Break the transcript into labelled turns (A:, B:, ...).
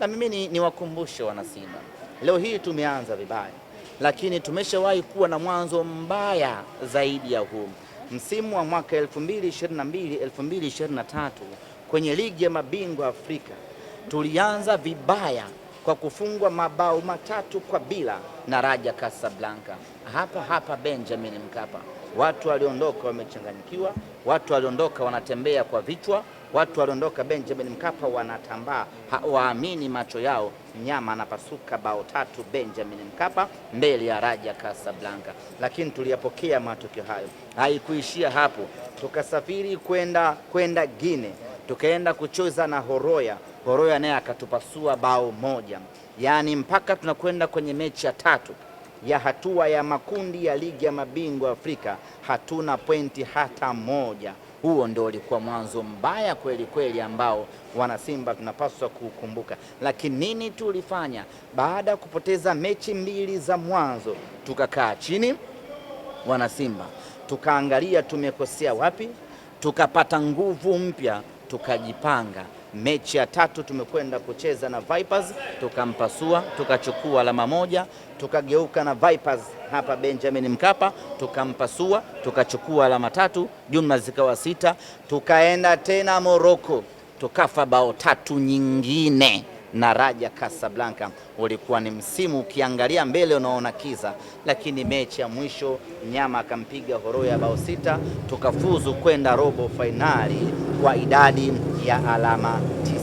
A: Na mimi ni wakumbushe wana Simba, leo hii tumeanza vibaya, lakini tumeshawahi kuwa na mwanzo mbaya zaidi ya huu. Msimu wa mwaka 2022-2023 kwenye ligi ya mabingwa Afrika tulianza vibaya kwa kufungwa mabao 3-0 na Raja Casablanca hapa Benjamin Mkapa. Watu waliondoka wamechanganyikiwa, watu waliondoka wanatembea kwa vichwa, watu waliondoka Benjamin Mkapa wanatambaa, hawaamini macho yao. Mnyama anapasuka bao 3 Benjamin Mkapa mbele ya Raja Casablanca. Lakini tuliyapokea matokeo hayo. Haikuishia hapo, tukasafiri kwenda Guinea, tukaenda kucheza na Horoya naye akatupasua bao 1. Yaani mpaka tunakwenda kwenye mechi ya 3 ya hatua ya makundi ya ligi ya mabingwa Afrika hatuna pointi hata moja. Huo ndio ulikuwa mwanzo mbaya kweli kweli ambao wana Simba tunapaswa kukumbuka. Lakini nini tulifanya baada ya kupoteza mechi 2 za mwanzo? Tukakaa chini wana Simba, tukaangalia tumekosea wapi, tukapata nguvu mpya, tukajipanga. Mechi ya 3 tumekwenda kucheza na Vipers, tukampasua, tukachukua alama 1. Tukageuka na Vipers hapa Benjamin Mkapa, tukampasua, tukachukua alama 3, jumla zikawa 6. Tukaenda tena Morocco, tukafa bao 3 nyingine na Raja Casablanca. Ulikuwa ni msimu ukiangalia mbele unaona kiza, lakini mechi ya mwisho Mnyama akampiga Horoya bao 6, tukafuzu kwenda robo fainali kwa idadi ya alama 9.